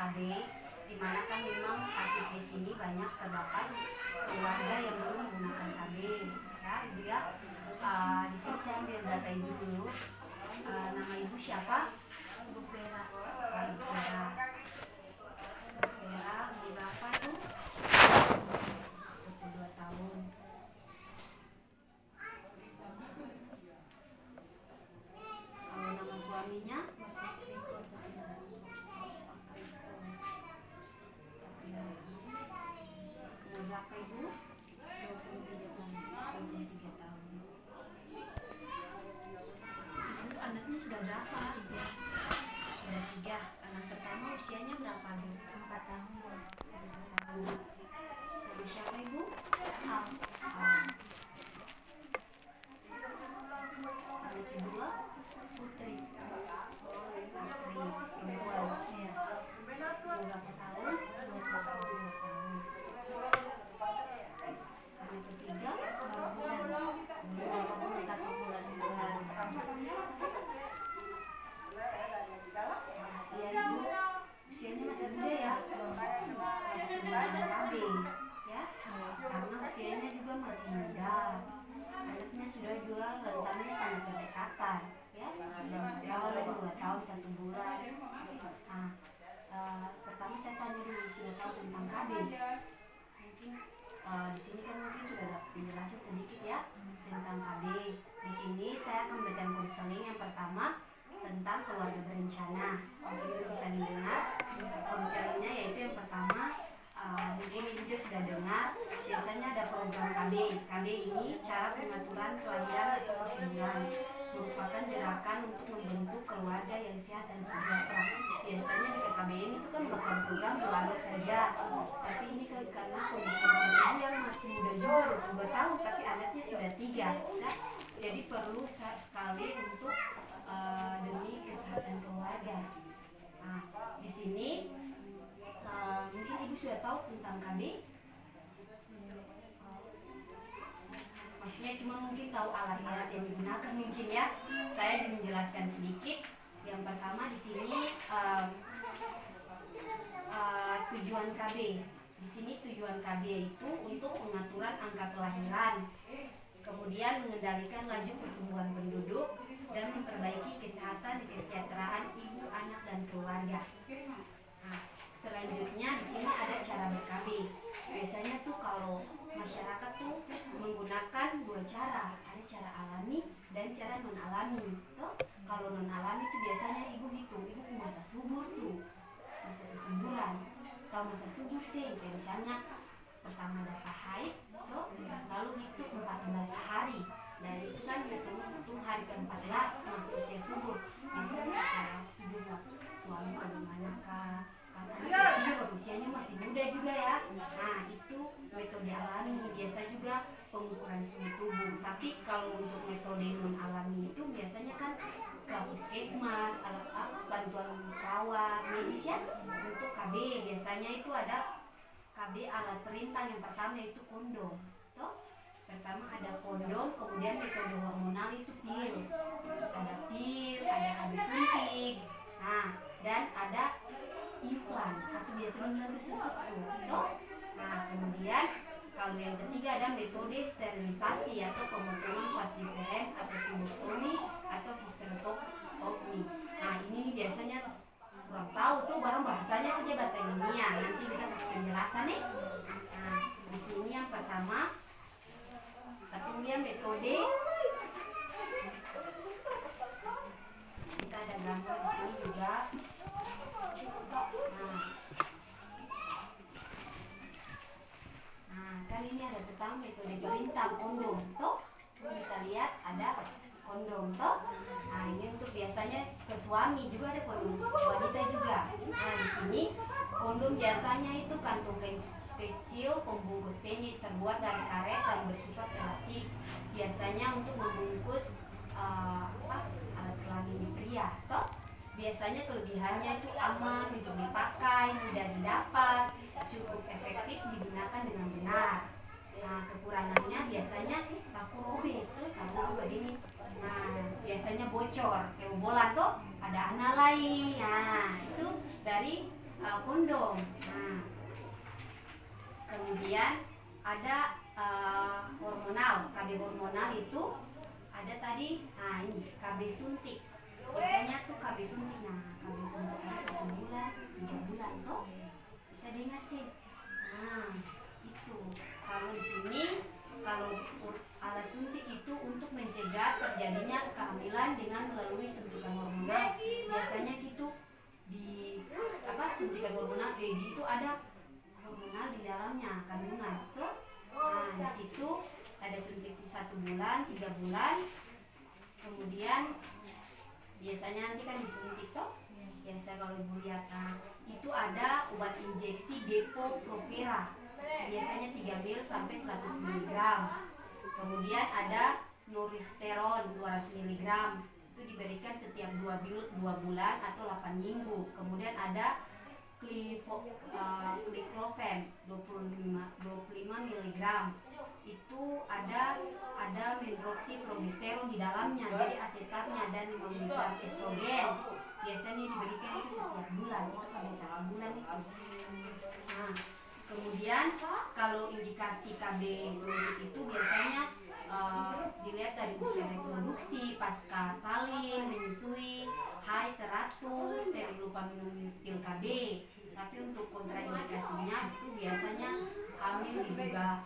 KB, di mana kan memang kasus di sini banyak terdapat keluarga yang belum menggunakan KB, ya ibu ya. Di sini saya ambil data ibu dulu. Nama ibu siapa? Ibu Vera. Ibu Vera. Vera, umur berapa itu? 22 tahun. Kalau nama suaminya? Umur berapa ibu? 23 tahun. Itu anaknya sudah berapa? Sudah 3. Anak pertama usianya berapa bu? 4 tahun. 4 tahun. Ibu siapa ibu? Anak kedua? Putri. Perempuan. Ya. Umur berapa tahun? 2 tahun. Anak ketiga? Berapa bulan? 1 bulan sebulan. Ya ibu, usianya masih muda ya, masih muda KB ya, karena usianya juga masih muda. Anaknya sudah juga rentannya sangat berdekatan ya, sudah 2 tahun 1 bulan. Pertama saya tanya dulu, sudah tahu tentang KB? Mungkin di sini kan mungkin sudah ada penjelasan sedikit ya tentang KB. Di sini saya akan memberikan konseling yang pertama tentang keluarga berencana. Mungkin bisa didengar konselingnya, yaitu yang pertama, mungkin ibu juga sudah dengar, biasanya ada program KB. KB ini cara pengaturan kelahiran atau persalinan, merupakan gerakan untuk membentuk keluarga yang sehat dan sejahtera. Biasanya di KB ini itu kan bukan program keluarga saja, tapi ini karena kondisi ibu yang masih muda juga 22 tahun, tapi anaknya sudah 3 nah, jadi perlu sekali untuk demi kesehatan keluarga. Nah, di sini mungkin ibu sudah tahu tentang KB. Maksudnya cuma mungkin tahu alat-alat yang digunakan mungkin ya. Saya menjelaskan sedikit. Yang pertama di sini tujuan KB. Di sini tujuan KB itu untuk pengaturan angka kelahiran, kemudian mengendalikan laju pertumbuhan penduduk dan memperbaiki kesehatan dan kesejahteraan ibu, anak dan keluarga. Nah, selanjutnya di sini ada cara ber-KB. Biasanya tuh kalau masyarakat tuh menggunakan 2 cara, ada cara alami dan cara non alami. Tuh, kalau non alami itu biasanya ibu hitung, ibu masa subur tuh, masa kesuburan. Kalau masa subur sih, kayak misalnya pertama dapat haid, lalu hitung 14 hari. Dan itu kan hitung hari ke-14 masuk usia subur. Biasanya cara ibu suami bagaimana kah? Karena anak juga usianya masih muda juga ya. Nah itu metode alami. Biasa juga pengukuran suhu tubuh. Tapi kalau untuk metode non alami itu biasanya kan ke puskesmas, bantuan perawat medis ya. Untuk KB biasanya itu ada KB alat perintah. Yang pertama itu kondom. Pertama ada kondom, kemudian metode hormonal itu pil. Ada pil, ada KB suntik. Nah, dan ada implan atau biasanya itu susuk tuh. Nah, kemudian kalau yang ketiga ada metode sterilisasi atau pemotongan pas diferen atau tubuektomi atau histerektomi. Nah, ini biasanya kurang tahu tuh, barang bahasanya saja bahasa ilmiah. Nanti kita kasih penjelasan nih. Nah, di sini yang pertama kemudian metode, kita ada gambar di sini juga. Nah, kan ini ada tentang metode perintah kondom, toh bisa lihat ada kondom, toh. Nah, ini untuk biasanya ke suami juga ada kondom, wanita juga. Nah, di sini kondom biasanya itu kantung kecil pembungkus penis terbuat dari karet dan bersifat elastis, biasanya untuk membungkus alat kelamin pria. Toh biasanya kelebihannya itu aman untuk dipakai, mudah didapat, cukup efektif digunakan dengan benar. Nah, kekurangannya biasanya takut robek, ini. Nah, biasanya bocor, kayak bola tuh ada analai. Nah, itu dari kondom. Nah, kemudian ada hormonal. KB hormonal itu ada tadi, nah ini KB suntik. Biasanya tuh KB suntik. Nah, KB suntik ada 1 bulan, 3 bulan tuh bisa dengar sih. Nah, itu kalau di sini kalau alat suntik itu untuk mencegah terjadinya kehamilan dengan melalui suntikan hormonal. Biasanya gitu di suntikan hormonal itu ada hormonal di dalamnya kandungan tuh. Nah, di situ ada suntik di 1 bulan, 3 bulan. Kemudian biasanya nanti kan disuntik toh. Biasa kalau ibu lihat, nah, itu ada obat injeksi Depo-Provera. Biasanya 3 ml sampai 100 mg. Kemudian ada Noristeron 200 mg. Itu diberikan setiap 2 bulan atau 8 minggu. Kemudian ada Cliclofen 25 mg. Itu ada mendroksiprogesteron di dalamnya, jadi asetatnya, dan 5 mg estrogen. Biasanya diberikan itu setiap bulan, itu sampai 1 bulan itu. Nah, kemudian kalau indikasi KB suntik itu biasanya dilihat dari usia reproduksi, pasca salin, menyusui, haid teratur, steril lupa minum pil KB. Tapi untuk kontraindikasinya itu biasanya hamil diduga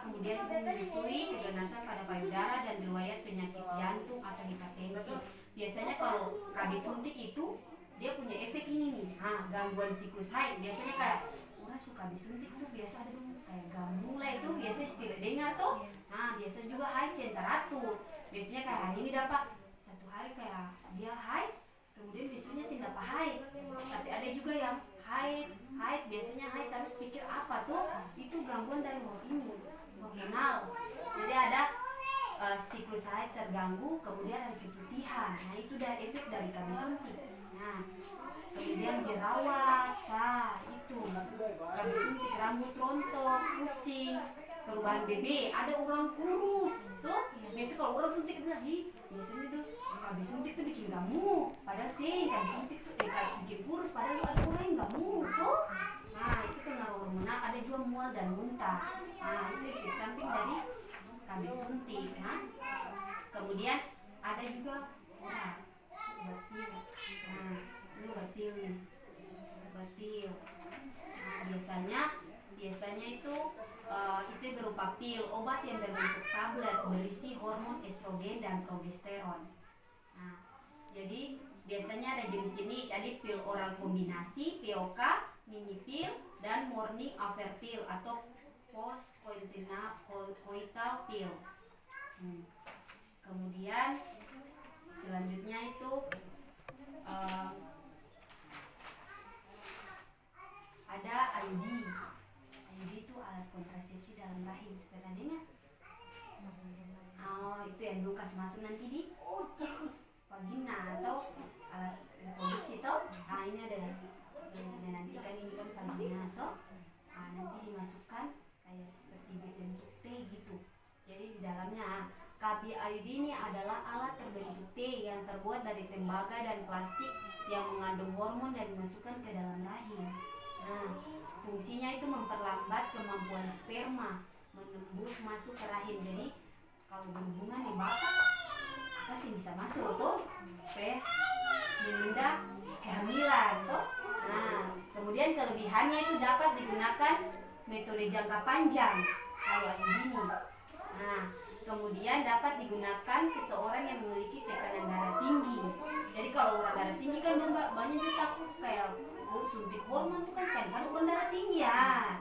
kemudian ibu menyusui, keganasan pada payudara, dan riwayat penyakit jantung atau hipertensi. Biasanya kalau KB suntik itu dia punya efek ini nih, gangguan siklus haid. Biasanya kayak orang suka disuntik tuh biasa ada kayak gamula itu biasa istilah dengar tuh. Nah, biasa juga haid yang teratur. Biasanya kayak hari ini dapat 1 hari kayak dia haid, kemudian besoknya sih dapat haid. Tapi ada juga yang haid biasanya haid harus pikir apa tuh, itu gangguan dari hormonal. Jadi ada siklus haid terganggu, kemudian ada keputihan. Nah, itu dari efek dari KB suntik. Nah, kemudian jerawat, itu KB suntik, rambut rontok, pusing, perubahan BB, ada orang kurus tuh. Biasa kalau orang suntik bilang, biasanya tuh KB suntik tuh bikin gemuk, padahal sih KB suntik tuh bikin kurus, padahal ada orang yang gemuk tuh. Nah, itu pengaruh hormonal. Ada juga mual dan muntah. Nah, itu efek samping dari KB suntik. Nah, kemudian ada juga obat pil. Nah, ini obat pil nih, obat pil. Nah, biasanya itu berupa pil, obat yang berbentuk tablet berisi hormon estrogen dan progesteron. Nah, jadi biasanya ada jenis-jenis, ada pil oral kombinasi, POK, mini pil, dan morning after pill atau post coital pill. Kemudian selanjutnya itu ada IUD. IUD itu alat kontrasepsi dalam rahim. Pernah dengar? Oh, itu yang dulu kasih masuk nanti di vagina atau alat reproduksi toh. Nah, ini ada yang sudah nanti kan, ini kan vagina toh. Nah, nanti dimasukkan kayak seperti bentuk T gitu. Jadi di dalamnya KB IUD ini adalah alat terbentuk T yang terbuat dari tembaga dan plastik yang mengandung hormon dan dimasukkan ke dalam rahim. Nah, fungsinya itu memperlambat kemampuan sperma menembus masuk ke rahim. Jadi kalau berhubungan di bapak, sih bisa masuk tuh, supaya menunda kehamilan tuh. Nah, kemudian kelebihannya itu dapat digunakan metode jangka panjang kalau ini. Nah, kemudian dapat digunakan seseorang yang memiliki tekanan darah tinggi. Jadi kalau orang darah tinggi kan banyak juga takut kayak suntik hormon tuh kan orang darah tinggi ya,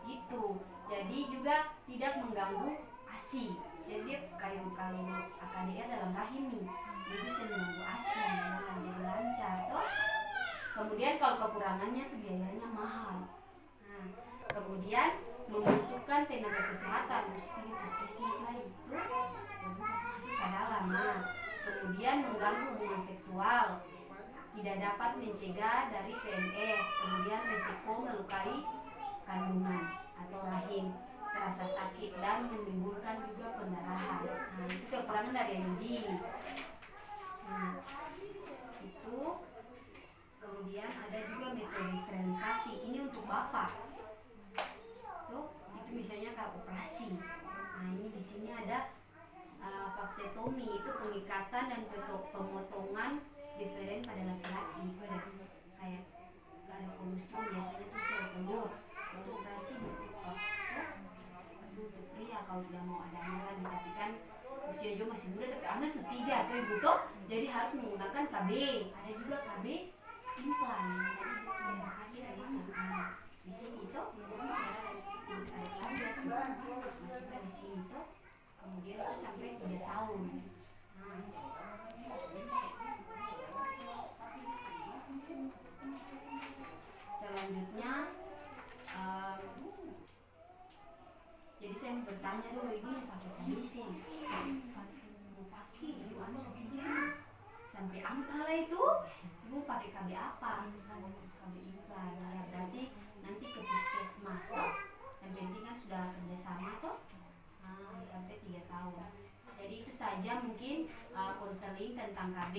gitu. Jadi juga tidak mengganggu ASI. Jadi dia kayak kalau AKDR dalam rahim nih, dia bisa mengganggu ASI. Nah, jadi lancar toh. Kemudian kalau kekurangannya tuh biayanya mahal. Nah, kemudian membutuhkan tenaga kesehatan, mesti puskesmas lagi itu, puskesmas ke dalam. Nah, kemudian mengganggu hubungan seksual, tidak dapat mencegah dari PMS, kemudian risiko melukai kandungan atau rahim, terasa sakit, dan menimbulkan juga pendarahan. Nah, itu kekurangan dari IUD. Nah, itu kemudian Kemudian ada juga metode sterilisasi, ini untuk bapak. Tuh, itu misalnya kayak operasi. Nah, ini di sini ada vaksetomi, itu pengikatan dan pemotongan diferen pada laki-laki. Itu ada kayak ada kolostrum, biasanya tuh sel telur. Itu operasi untuk itu untuk pria kalau tidak mau ada anak lagi, tapi kan usia juga masih muda, tapi anak sudah 3 atau ibu tuh, jadi harus menggunakan KB. Ada juga KB implan, jadi KB dari implan. Di sini itu ada KB masukkan di sini tuh, kemudian itu sampai 3 tahun. Selanjutnya jadi saya mau bertanya dulu, ini pakai kondisi mau pakai ibu anu ketiga sampai ampala itu ibu pakai KB apa? KB implan. Ya berarti nanti ke puskesmas toh. Yang penting kan sudah kerjasama toh. Sampai 3 tahun. Jadi itu saja mungkin konseling tentang KB.